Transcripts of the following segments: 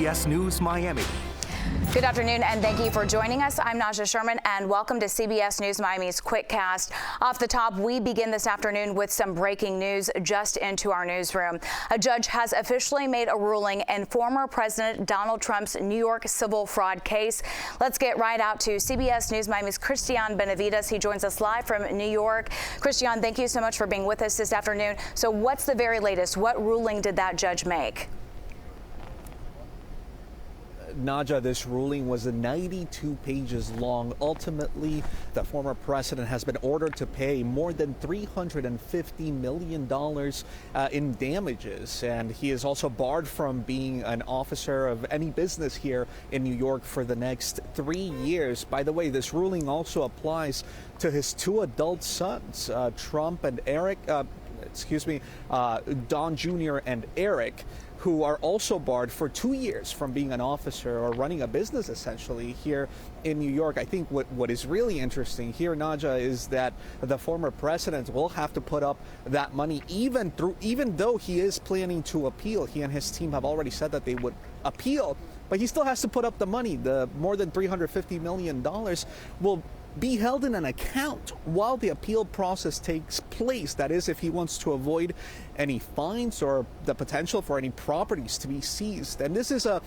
CBS News Miami. Good afternoon, and thank you for joining us. I'm Najahe Sherman, and welcome to CBS News Miami's Quickcast. Off the top, we begin this afternoon with some breaking news just into our newsroom. A judge has officially made a ruling in former President Donald Trump's New York civil fraud case. Let's get right out to CBS News Miami's Christian Benavides. He joins us live from New York. Christian, thank you so much for being with us this afternoon. So what's the very latest? What ruling did that judge make? Naja, this ruling was 92 pages long. Ultimately, the former president has been ordered to pay more than $350 million in damages. And he is also barred from being an officer of any business here in New York for the next 3 years. By the way, this ruling also applies to his two adult sons, Trump and Eric, Don Jr. and Eric, who are also barred for 2 years from being an officer or running a business, essentially, here in New York. I think what is really interesting here, Naja, is that the former president will have to put up that money even though he is planning to appeal. He and his team have already said that they would appeal, but he still has to put up the money. The more than $350 million will be held in an account while the appeal process takes place. That is, if he wants to avoid any fines or the potential for any properties to be seized. And this is a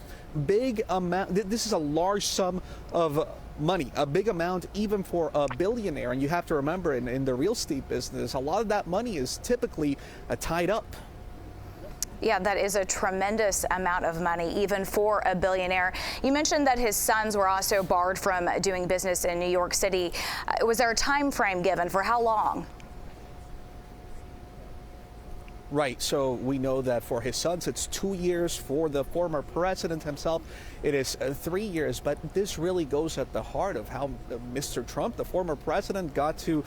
big amount. This is a large sum of money, a big amount even for a billionaire. And you have to remember, in the real estate business, a lot of that money is typically tied up. Yeah, that is a tremendous amount of money, even for a billionaire. You mentioned that his sons were also barred from doing business in New York City. Was there a time frame given for how long? Right. So we know that for his sons, it's 2 years. For the former president himself, it is 3 years. But this really goes at the heart of how Mr. Trump, the former president, got to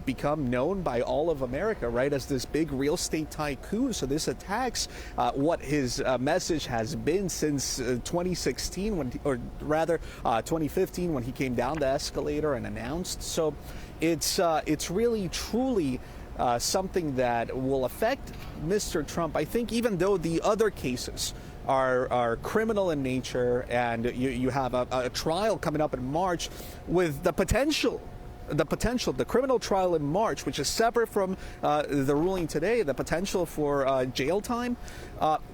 become known by all of America, right, as this big real estate tycoon. So this attacks what his message has been since 2016, 2015, when he came down the escalator and announced. So it's really, truly something that will affect Mr. Trump. I think even though the other cases are criminal in nature, and you have a trial coming up in March with the criminal trial in March, which is separate from the ruling today, the potential for jail time.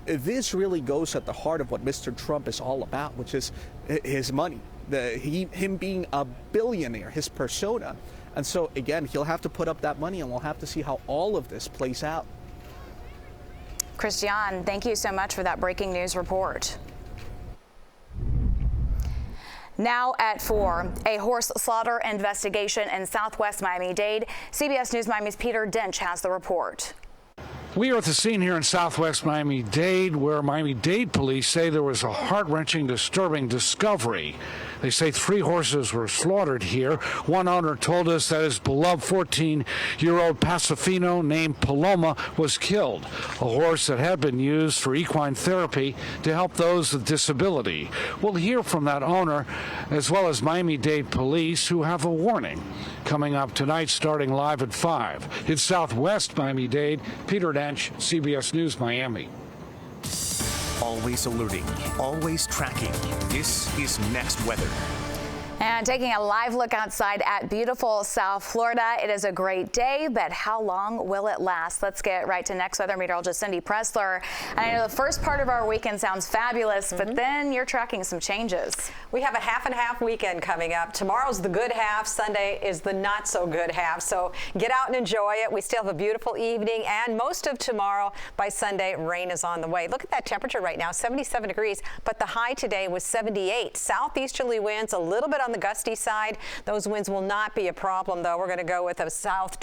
This really goes at the heart of what Mr. Trump is all about, which is his money, him being a billionaire, his persona. And so, again, he'll have to put up that money, and we'll have to see how all of this plays out. Christian, thank you so much for that breaking news report. Now at 4, a horse slaughter investigation in southwest Miami-Dade. CBS News Miami's Peter Dench has the report. We are at the scene here in southwest Miami-Dade, where Miami-Dade police say there was a heart-wrenching, disturbing discovery. They say 3 horses were slaughtered here. One owner told us that his beloved 14-year-old Pasofino named Paloma was killed, a horse that had been used for equine therapy to help those with disability. We'll hear from that owner, as well as Miami-Dade police, who have a warning coming up tonight, starting live at 5. In southwest Miami-Dade, Peter Dench, CBS News Miami. Always alerting, always tracking. This is Next Weather. And taking a live look outside at beautiful South Florida. It is a great day, but how long will it last? Let's get right to Next Weather meteorologist Cindy Pressler. And I know the first part of our weekend sounds fabulous, but then you're tracking some changes. We have a half and half weekend coming up. Tomorrow's the good half. Sunday is the not so good half. So get out and enjoy it. We still have a beautiful evening, and most of tomorrow. By Sunday, rain is on the way. Look at that temperature right now, 77 degrees, but the high today was 78. Southeasterly winds, a little bit on the gusty side. Those winds will not be a problem, though. We're going to go with a south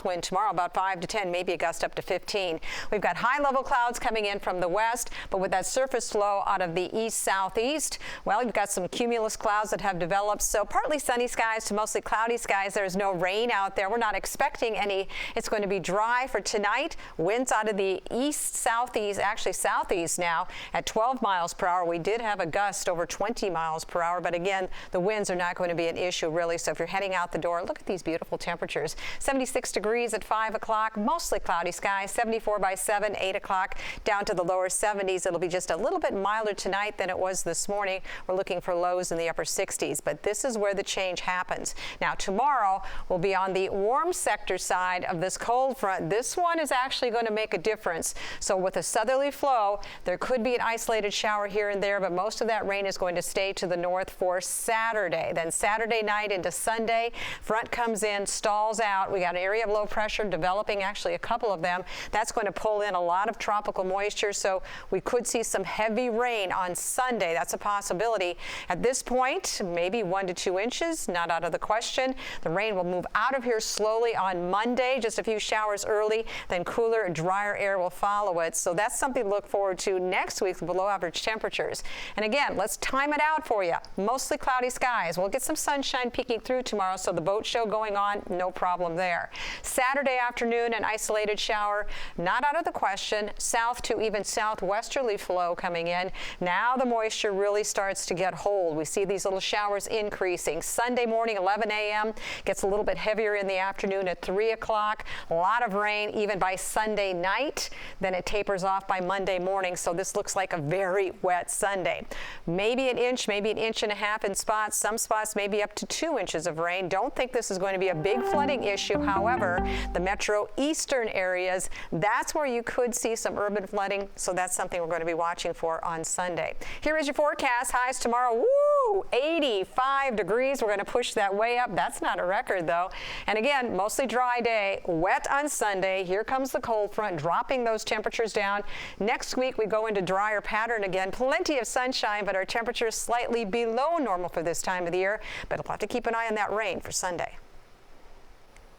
wind tomorrow, about 5 to 10, maybe a gust up to 15. We've got high-level clouds coming in from the west, but with that surface flow out of the east-southeast, well, you've got some cumulus clouds that have developed, so partly sunny skies to mostly cloudy skies. There's no rain out there. We're not expecting any. It's going to be dry for tonight. Winds out of the east-southeast, actually southeast now, at 12 miles per hour. We did have a gust over 20 miles per hour, but again, the the winds are not going to be an issue really. So if you're heading out the door, look at these beautiful temperatures. 76 degrees at 5 o'clock, mostly cloudy skies, 74 by 7, 8 o'clock, down to the lower 70s. It'll be just a little bit milder tonight than it was this morning. We're looking for lows in the upper 60s, but this is where the change happens. Now tomorrow we'll be on the warm sector side of this cold front. This one is actually going to make a difference. So with a southerly flow, there could be an isolated shower here and there, but most of that rain is going to stay to the north for Saturday. Then Saturday night into Sunday, front comes in, stalls out. We got an area of low pressure developing, actually a couple of them. That's going to pull in a lot of tropical moisture, so we could see some heavy rain on Sunday. That's a possibility. At this point, maybe 1 to 2 inches, not out of the question. The rain will move out of here slowly on Monday, just a few showers early, then cooler, drier air will follow it. So that's something to look forward to next week, below average temperatures. And again, let's time it out for you. Mostly cloudy skies. We'll get some sunshine peeking through tomorrow, so the boat show going on, no problem there. Saturday afternoon, an isolated shower, not out of the question. South to even southwesterly flow coming in. Now the moisture really starts to get hold. We see these little showers increasing. Sunday morning, 11 a.m. gets a little bit heavier in the afternoon at 3 o'clock. A lot of rain even by Sunday night. Then it tapers off by Monday morning, so this looks like a very wet Sunday. Maybe an inch, maybe an inch and a half in spots. Some spots maybe up to 2 inches of rain. Don't think this is going to be a big flooding issue. However, the metro eastern areas, that's where you could see some urban flooding, so that's something we're going to be watching for on Sunday. Here is your forecast. Highs tomorrow, woo, 85 degrees. We're going to push that way up. That's not a record, though. And again, mostly dry day, wet on Sunday. Here comes the cold front, dropping those temperatures down. Next week, we go into drier pattern again. Plenty of sunshine, but our temperatures slightly below normal for this time of the year. But we'll have to keep an eye on that rain for Sunday.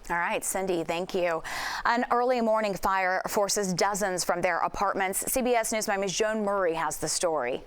All right, Cindy, thank you. An early morning fire forces dozens from their apartments. CBS News Miami's Joan Murray has the story.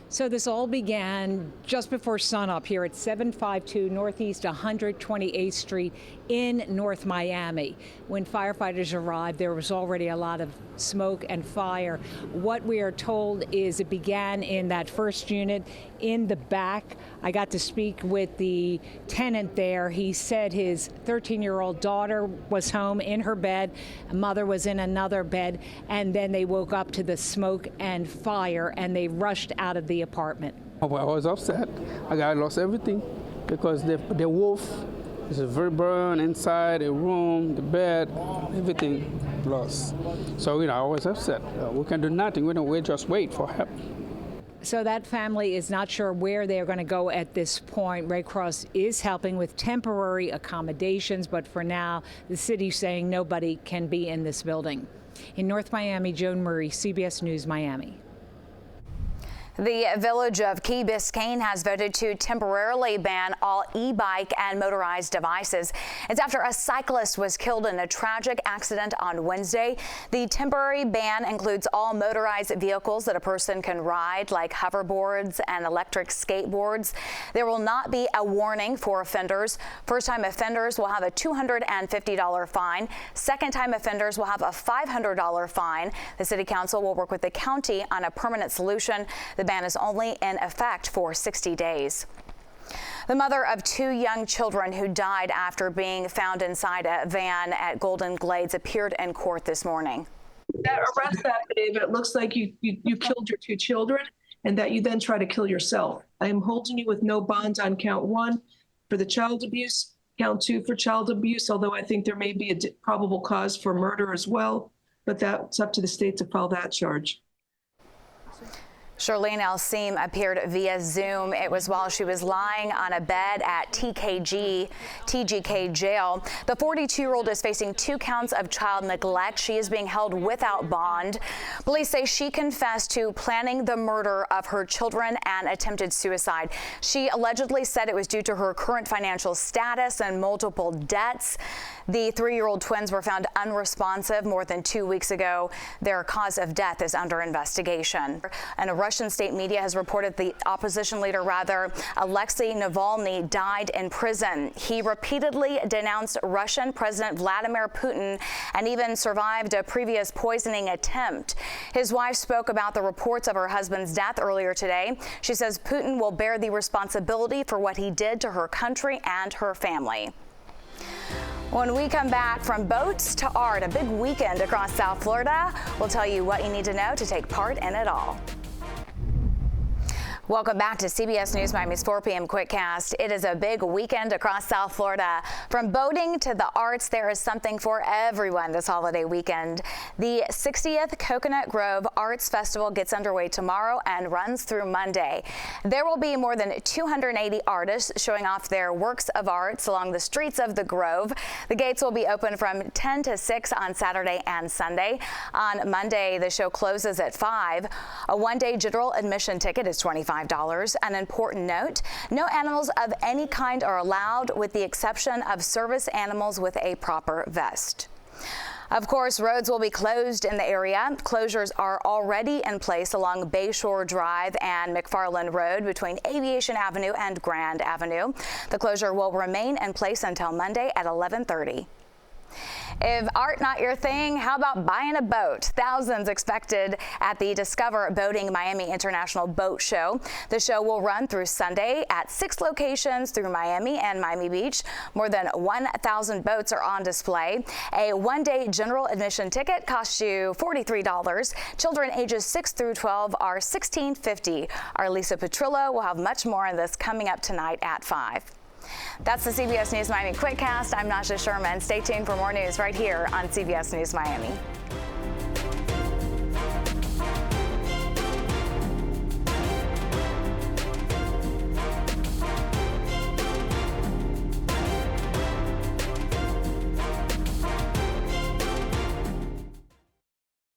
So this all began just before sunup here at 752 Northeast 128th Street in North Miami. When firefighters arrived, there was already a lot of smoke and fire. What we are told is it began in that first unit in the back. I got to speak with the tenant there. He said his 13-year-old daughter was home in her bed, mother was in another bed, and then they woke up to the smoke and fire, and they rushed out of the apartment. I was upset. I lost everything because the wolf is very burned inside the room, the bed, everything lost. So, I was upset. We can do nothing. We just wait for help. So that family is not sure where they're going to go at this point. Red Cross is helping with temporary accommodations, but for now, the city's saying nobody can be in this building. In North Miami, Joan Murray, CBS News, Miami. The village of Key Biscayne has voted to temporarily ban all e-bike and motorized devices. It's after a cyclist was killed in a tragic accident on Wednesday. The temporary ban includes all motorized vehicles that a person can ride, like hoverboards and electric skateboards. There will not be a warning for offenders. First-time offenders will have a $250 fine. Second-time offenders will have a $500 fine. The City Council will work with the county on a permanent solution. The ban is only in effect for 60 days. The mother of 2 young children who died after being found inside a van at Golden Glades appeared in court this morning. That arrest affidavit looks like you killed your 2 children and that you then try to kill yourself. I am holding you with no bond on count 1 for the child abuse, count 2 for child abuse, although I think there may be a probable cause for murder as well, but that's up to the state to file that charge. Charlene El-Seem appeared via Zoom. It was while she was lying on a bed at TGK jail. The 42-year-old is facing 2 counts of child neglect. She is being held without bond. Police say she confessed to planning the murder of her children and attempted suicide. She allegedly said it was due to her current financial status and multiple debts. The 3-year-old twins were found unresponsive more than 2 weeks ago. Their cause of death is under investigation. An Russian state media has reported the opposition leader, Alexei Navalny, died in prison. He repeatedly denounced Russian President Vladimir Putin and even survived a previous poisoning attempt. His wife spoke about the reports of her husband's death earlier today. She says Putin will bear the responsibility for what he did to her country and her family. When we come back, from boats to art, a big weekend across South Florida. We'll tell you what you need to know to take part in it all. Welcome back to CBS News Miami's 4 p.m. Quickcast. It is a big weekend across South Florida. From boating to the arts, there is something for everyone this holiday weekend. The 60th Coconut Grove Arts Festival gets underway tomorrow and runs through Monday. There will be more than 280 artists showing off their works of arts along the streets of the Grove. The gates will be open from 10 to 6 on Saturday and Sunday. On Monday, the show closes at 5. A one-day general admission ticket is $25. An important note, no animals of any kind are allowed with the exception of service animals with a proper vest. Of course, roads will be closed in the area. Closures are already in place along Bayshore Drive and McFarland Road between Aviation Avenue and Grand Avenue. The closure will remain in place until Monday at 11:30. If art not your thing, how about buying a boat? Thousands expected at the Discover Boating Miami International Boat Show. The show will run through Sunday at 6 locations through Miami and Miami Beach. More than 1,000 boats are on display. A one-day general admission ticket costs you $43. Children ages 6 through 12 are $16.50. Our Lisa Petrillo will have much more on this coming up tonight at 5. That's the CBS News Miami Quickcast. I'm Najahe Sherman. Stay tuned for more news right here on CBS News Miami.